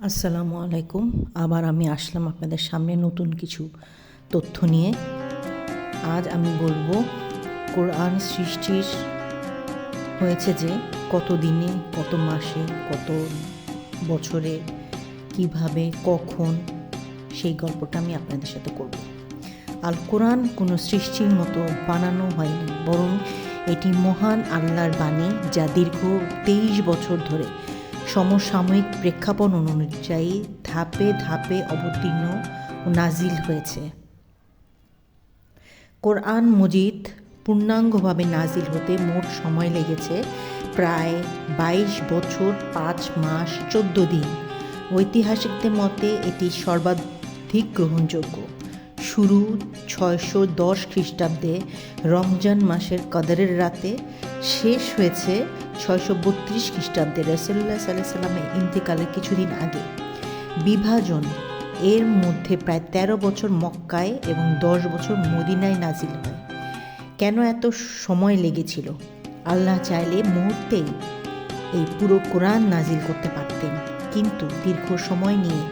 আসসালামু আলাইকুম। আবার আমি আসলাম আপনাদের সামনে নতুন কিছু তথ্য নিয়ে। আজ আমি বলবো কোরআন সৃষ্টির হয়েছে যে কত দিনে, কত মাসে, কত বছরে, কিভাবে, কখন, সেই গল্পটা আমি আপনাদের সাথে করব। আল কোরআন কোনো সৃষ্টির মতো বানানো হয়নি, বরং এটি মহান আল্লাহর বাণী, যা দীর্ঘ 23 বছর ধরে সমসাময়িক প্রেক্ষাপট অনুযায়ী ধাপে ধাপে অবতীর্ণ ও নাজিল হয়েছে। কোরআন মজিদ পূর্ণাঙ্গভাবে নাজিল হতে মোট সময় লেগেছে প্রায় 22 বছর 5 মাস 14 দিন। ঐতিহাসিকদের মতে এটি সর্বাধিক গ্রহণযোগ্য। শুরু 610 খ্রিস্টাব্দে রমজান মাসের কদরের রাতে, শেষ হয়েছে 632 খ্রিস্টাব্দে রাসূলুল্লাহ সাল্লাল্লাহু আলাইহি ওয়াসাল্লামের ইন্তেকালের কিছুদিন আগে। বিভাজন এর মধ্যে প্রায় 13 বছর মক্কায় এবং 10 বছর মদিনায় নাজিল হয়। কেন এত সময় লেগেছিল? আল্লাহ চাইলে মুহূর্তেই এই পুরো কোরআন নাজিল করতে পারতেন, কিন্তু দীর্ঘ সময় নিয়ে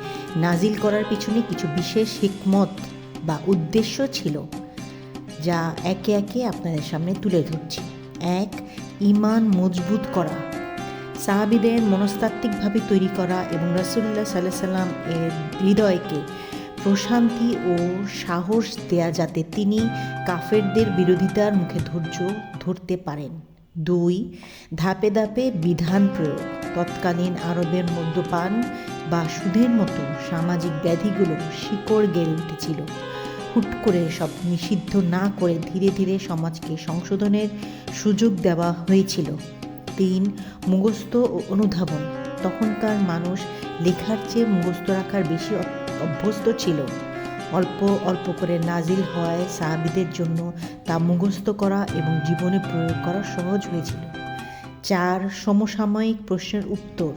নাজিল করার পিছনে কিছু বিশেষ হিকমত বা উদ্দেশ্য ছিল, যা একে একে আপনাদের সামনে তুলে ধরছি। 1. ঈমান মজবুত করা, সাহাবীদের মনস্তাত্ত্বিকভাবে তৈরি করা এবং রাসূলুল্লাহ সাল্লাল্লাহু আলাইহি ওয়াসাল্লাম এর হৃদয়কে প্রশান্তি ও সাহস দেয়া, যাতে তিনি কাফেরদের বিরোধিতার মুখে ধৈর্য ধরতে পারেন। 2. ধাপে ধাপে বিধান প্রয়োগ, তৎকালীন আরবের মদ্যপান বা সুদের মতো সামাজিক ব্যাধিগুলো শিকড় গেড়ে উঠেছিল। হুট করে সব নিষিদ্ধ না করে ধীরে ধীরে সমাজকে সংশোধনের সুযোগ দেওয়া হয়েছিল। 3. মুখস্থ ও অনুধাবন, তখনকার মানুষ লেখার চেয়ে মুখস্থ রাখার বেশি অভ্যস্ত ছিল। অল্প অল্প করে নাজিল হওয়ায় সাহাবীদের জন্য তা মুখস্থ করা এবং জীবনে প্রয়োগ করা সহজ হয়েছিল। 4. সমসাময়িক প্রশ্নের উত্তর,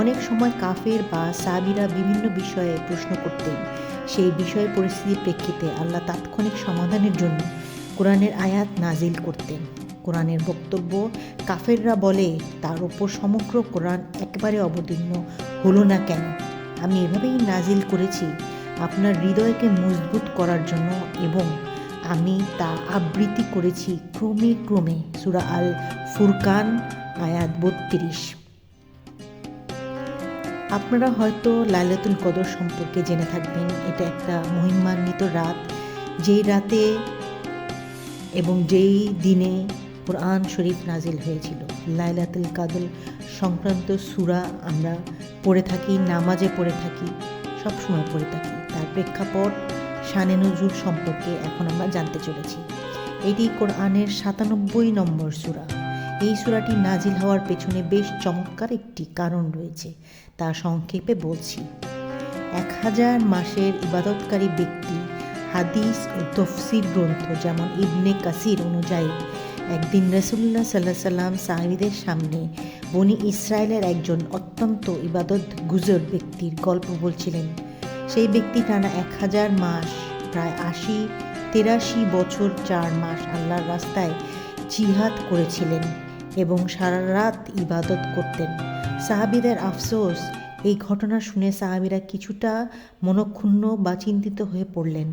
অনেক সময় কাফের বা সাহাবীরা বিভিন্ন বিষয়ে প্রশ্ন করতেন। সেই বিষয় পরিস্থিতির প্রেক্ষিতে আল্লাহ তাৎক্ষণিক সমাধানের জন্য কোরআনের আয়াত নাজিল করতেন। কোরআনের বক্তব্য, কাফেররা বলে তার ওপর সমগ্র কোরআন একবারে অবতীর্ণ হলো না কেন? আমি এভাবেই নাজিল করেছি আপনার হৃদয়কে মজবুত করার জন্য, এবং আমি তা আবৃত্তি করেছি ক্রমে ক্রমে। সূরা আল ফুরকান আয়াত 32। আপনারা হয়তো লাইলাতুল কদর সম্পর্কে জেনে থাকবেন। এটা একটা মহিমান্বিত রাত, যেই রাতে এবং যেই দিনে কোরআন শরীফ নাজিল হয়েছিল। লাইলাতুল কদর সংক্রান্ত সূরা আমরা পড়ে থাকি, নামাজে পড়ে থাকি, সবসময় পড়ে থাকি। তার প্রেক্ষাপট, শানে নজুল সম্পর্কে এখন আমরা জানতে চলেছি। এটি কোরআনের 97 নম্বর সূরা। এই সূরাটি নাজিল হওয়ার পেছনে বেশ চমৎকার একটি কারণ রয়েছে, তা সংক্ষেপে বলছি। 1000 মাসের ইবাদতকারী ব্যক্তি হাদিস ও তফসির গ্রন্থ যেমন ইবনে কাসির অনুযায়ী একদিন রাসূলুল্লাহ সাল্লাল্লাহু আলাইহি ওয়াসাল্লাম সাহাবীদের সামনে বনি ইসরায়েলের একজন অত্যন্ত ইবাদত গুজর ব্যক্তির গল্প বলছিলেন। সেই ব্যক্তি টানা 1000 মাস, প্রায় 83 বছর 4 মাস আল্লাহর রাস্তায় জিহাদ করেছিলেন এবং সারা রাত ইবাদত করতেন। সাহাবীদের আফসোস, এই ঘটনা শুনে সাহাবীরা কিছুটা মনক্ষুণ্ণ বা চিন্তিত হয়ে পড়লেন।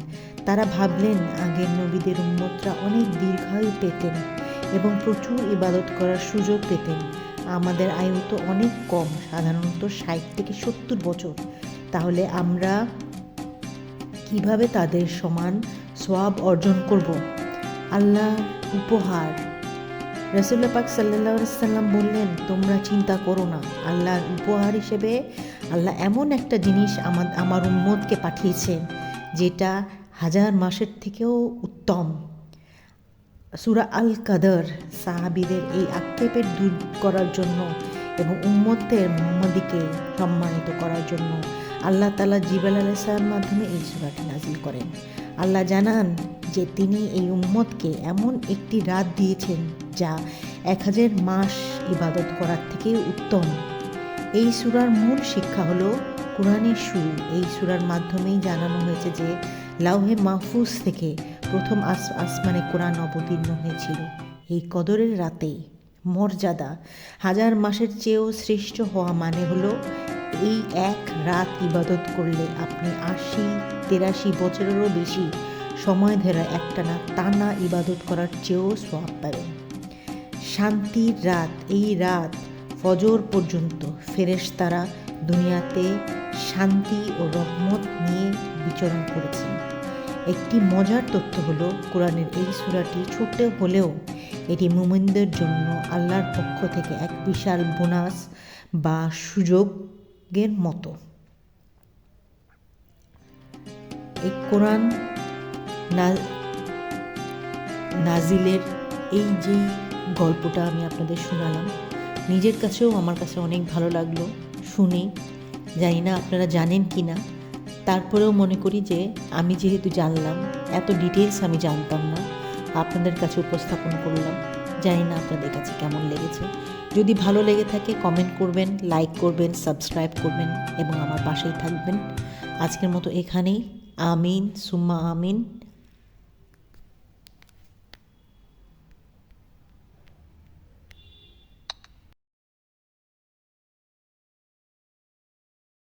তারা ভাবলেন, আগের নবীদের উম্মতরা অনেক দীর্ঘায়ু পেতেন এবং প্রচুর ইবাদত করার সুযোগ পেতেন। আমাদের আয়ু তো অনেক কম, সাধারণত 60 থেকে 70 বছর। তাহলে আমরা কিভাবে তাদের সমান সওয়াব অর্জন করব? আল্লাহর উপহার। রাসূলুল্লাহ পাক সাল্লাল্লাহু আলাইহি ওয়াসাল্লাম বললেন, তোমরা চিন্তা করো না, আল্লাহর উপহার হিসেবে আল্লাহ এমন একটা জিনিস আমার উম্মতকে পাঠিয়েছেন, যেটা 1000 মাসের থেকেও উত্তম। সূরা আল কদর। সাহাবীদের এই আক্ষেপের দূর করার জন্য এবং উম্মতের মুহাম্মাদীকে সম্মানিত করার জন্য আল্লাহ তাআলা জিবরাইল আলাইহিস সালামের মাধ্যমে এই সূরাটি নাজিল করেন। আল্লাহ জানান যে তিনি এই উম্মতকে এমন একটি রাত দিয়েছেন যা 1000 মাস ইবাদত করার থেকে উত্তম। এই সূরার মূল শিক্ষা হলো কোরআনের শুরু। এই সূরার মাধ্যমেই জানানো হয়েছে যে লাউহে মাহফুজ থেকে প্রথম আসমানে কোরআন অবতীর্ণ হয়েছিল এই কদরের রাতেই। মর্যাদা, 1000 মাসের চেয়েও শ্রেষ্ঠ হওয়া মানে হলো এই এক রাত ইবাদত করলে আপনি ৮০-৮৩ বছরেরও বেশি সময় ধরে একটানা টানা ইবাদত করার চেয়েও সওয়াব পাবেন। শান্তির রাত, এই রাত ফজর পর্যন্ত ফেরেশতারা দুনিয়াতে শান্তি ও রহমত নিয়ে বিচরণ করেছেন। একটি মজার তথ্য হলো কোরআনের এই সূরাটি ছোট্ট হলেও এটি মুমিনদের জন্য আল্লাহর পক্ষ থেকে এক বিশাল বোনাস বা সুযোগের মতো। এই কোরআন নাজিলের এই যে গল্পটা আমি আপনাদের শোনালাম, নিজের কাছেও আমার কাছে অনেক ভালো লাগলো শুনে। জানি না আপনারা জানেন কি না, তারপরেও মনে করি যে আমি যেহেতু জানলাম, এত ডিটেলস আমি জানতাম না, আপনাদের কাছে উপস্থাপন করলাম। জানি না আপনাদের কাছে কেমন লেগেছে। যদি ভালো লেগে থাকে কমেন্ট করবেন, লাইক করবেন, সাবস্ক্রাইব করবেন এবং আমার পাশেই থাকবেন। আজকের মতো এখানেই। আমিন সুম্মা আমিন।